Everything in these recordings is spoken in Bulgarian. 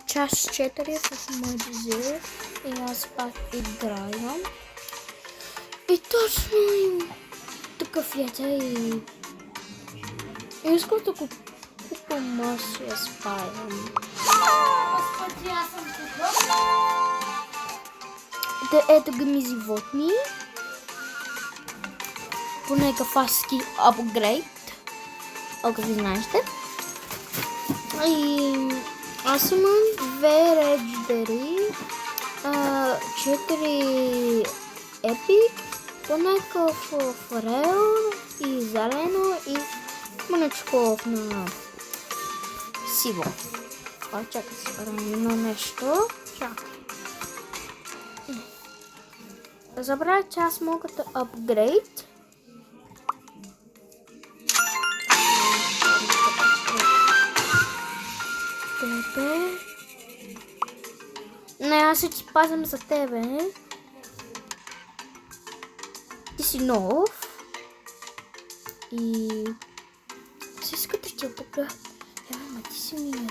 час 4 с моите зели и аз пак играя. И точно им такъв яйца и искам да го купам, аз я спавам. Господи, аз съм тук. Ето ги ми животни. По някакъв апгрейд, ако ви знаете. И аз имам 2 рейдждери, 4 епик, по някакъв форел и зелено и мъничко на сиво. Чакай си едно нещо. Чакай. Забравя, че аз мога да апгрейд. Не, аз ще ти пазям за тебе. Ти си нов. И... Си искате да ти покажа. Ама ти си ми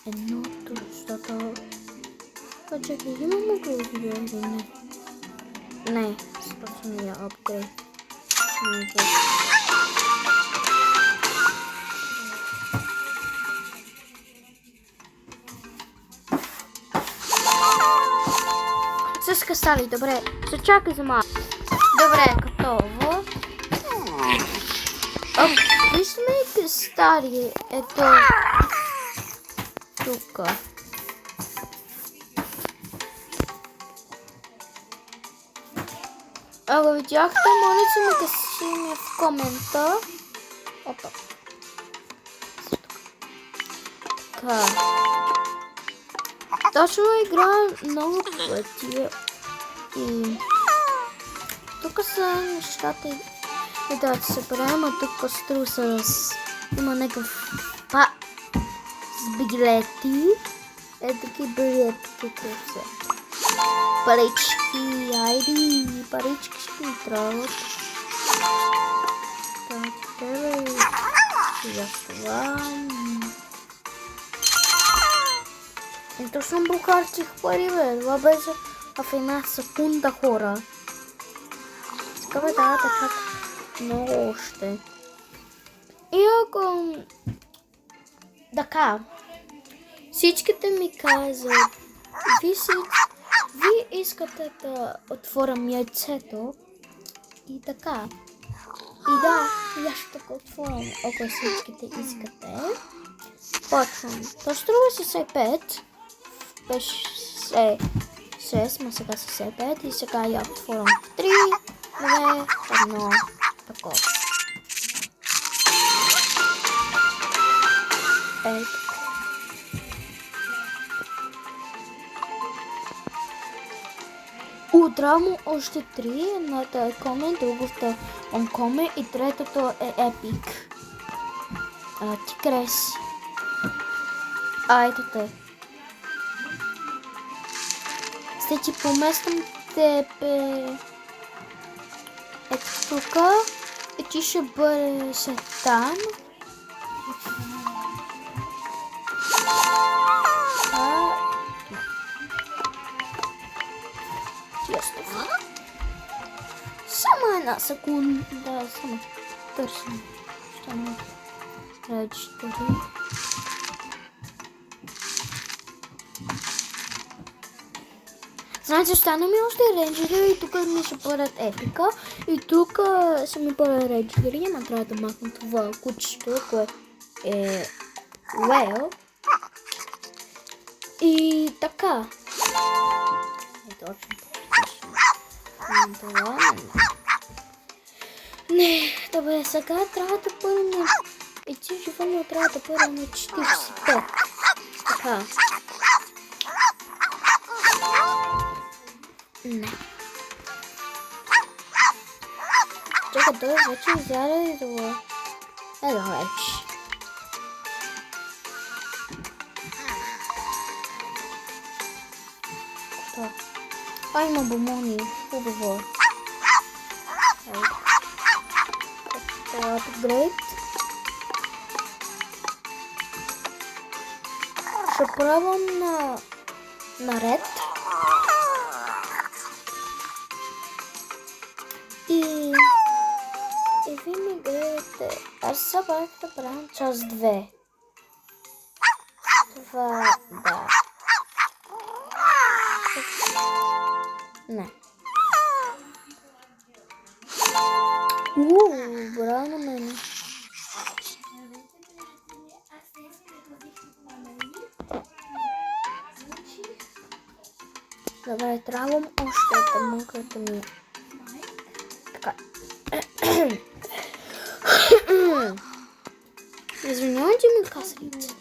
едното, защото... Чакай, има мога да видя или не? Не, спочвам я апгрейд. Всички стали, добре. Зачакай за малко. Добре, готово. Виждаме стали. Ето. Тук. Ако видяхте, моля се ми да си ми в комента. Опа. Така. Точно играя много пъти. И тук са нещата и да се правим, а тук струса има някакъв с билети. Таки билети тук са. Парички, айди, парички ще ми трябват. Так, тебе за това. И точно бухарчих пари, бе. Това беше в една секунда, хора. Искаме да чак много още. И ако... Така. Всичките ми казват, ви искате да отворям яйцето. И така. И да, я ще го отворям, ако всичките искате. Почвам. То струва си 5. Беше 6, но сега са 5 и сега я отворям в 3, 2, 1, такова. Ето. Отравам още 3, едното е коме, другото е онкоме и третото е епик. Ти креси. Ето те. Ще ти помествам тебе. Ето тук. И ти ще бъдеш там. Само една секунда. Само търсим. Ще ме речтори. Значи остана ми още рейнджери и тук ми ще бъдат епика. И тук ще ми бъдат рейнджери. Ама трябва да махна това кучето, което е Уейл. И така. Точно. Това не. Добре, сега трябва да бъдем на... И ти животно трябва да бъдем на 45. Така. Не. Чакай, той вече изяде и това. Ето вече. Има бомони. Хубаво. Апгрейд. ще пробвам наред. И вие ми гледате. Аз забравих да правим част 2. Това, да. Не. Браво на мене. Добре, трябвам още да мога да ми... Така. Извинявайте ми касрицата.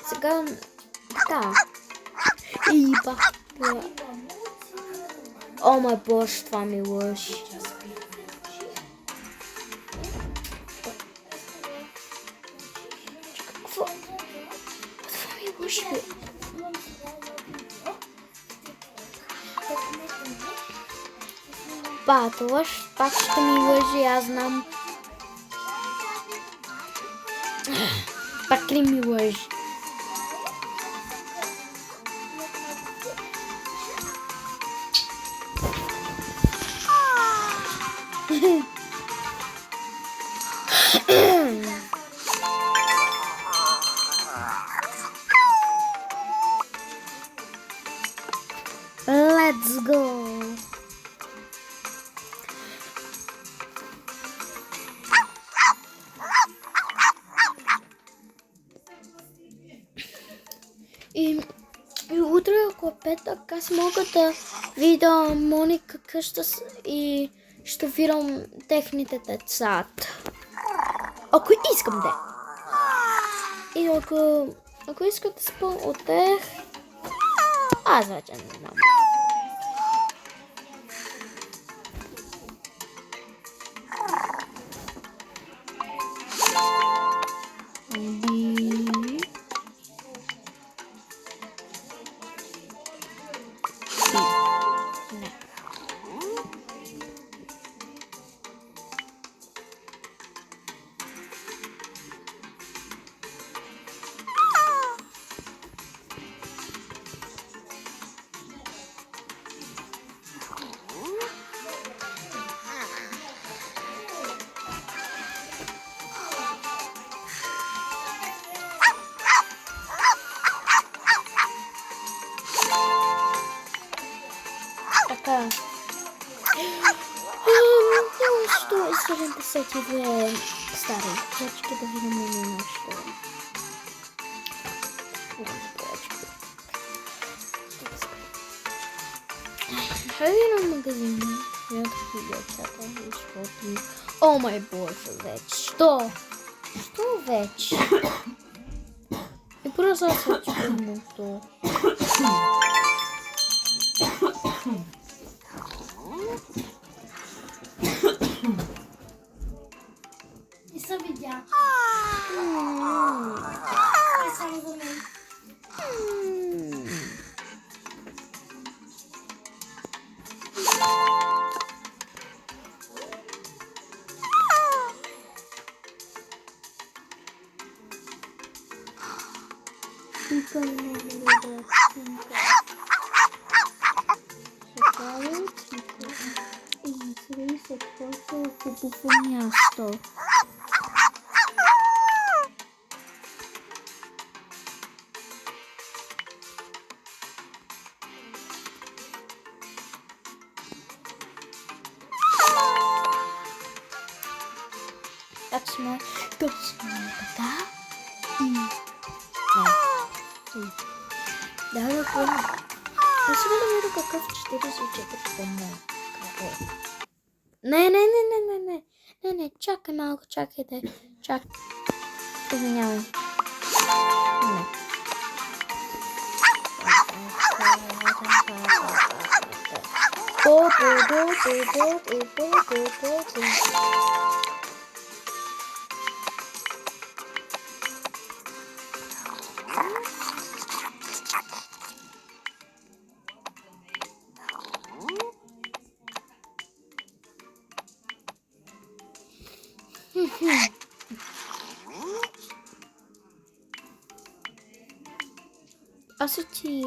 Сега... Така. И бах. О мой боже, това ми лъжи. Какво? Това ми лъжи. Ба, това пак ще ми лъжи, аз знам. Пак ли ми лъжи? Let's go. И утре, ако е петък, аз мога да видя Моника къща и ще видам техните деца. Ако искам да. И ако искат да спа от тях, аз вече не знам. Така. 172 стари. Чачки да видим на нещо. Хайде на магазина. Я такива децата, защото... О май боже, вече. Що? Що вече? И просто аз очевидно то. Не съм видя. Е само за мен. Синка не мога да бъде синка. Сега е синка. И мисли се какво е хубаво място. Точно така. И... Да, помня. Аз сега да видя какъв 44 помня. Не, чакай малко, чакайте. Извинявай. Не. аз ти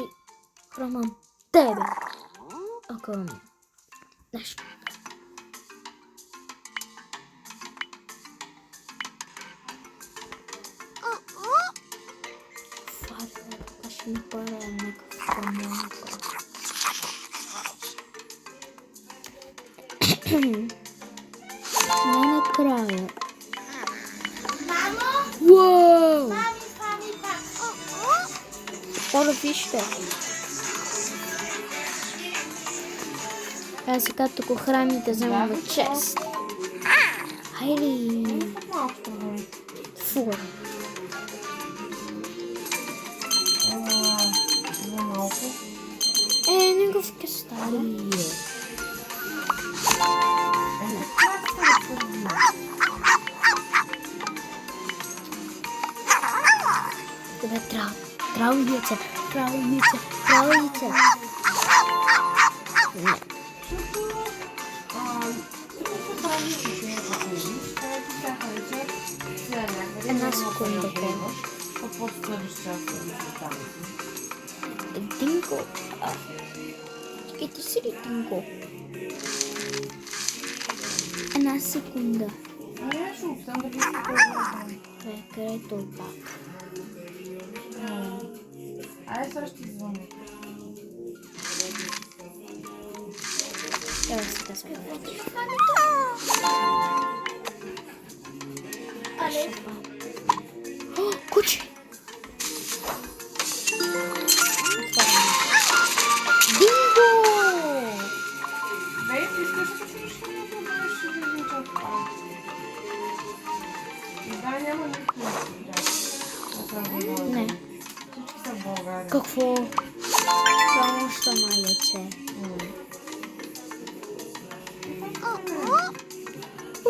хранам тебе. Ако нещо. Фарда, ще ми пара някакъв хромонка. Най-накрая. Мамо! Уау! Пами. Хора, вижте. Аз сега тук храни да вземаме чест. Хайде. Фу. Някакъв кестари. Добре, травница. Не. Една секунда. Динго. Чакайте си ли, Динго? Една секунда. Добре, къде е той пак? Айде сега ще звъня. Трябва сега се върнеш. О, куче! Динго! Бей, искаш да чуеш да бъдеш да това. Да, няма никой. Не. Всички са в България. Какво? Само ще на яйце.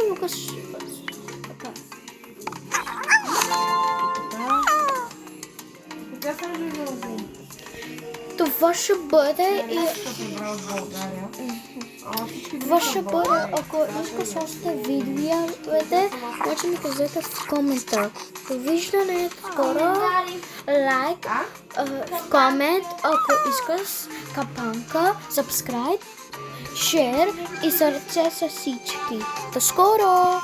Много така. Тя съм живела. Това ще бъде и... Това ще бъде, ако искаш още видеовете, може ми кажете в коментар. Довиждане скоро, лайк, в комент, ако искаш капанка, subscribe, share и сърце с всички. До скоро!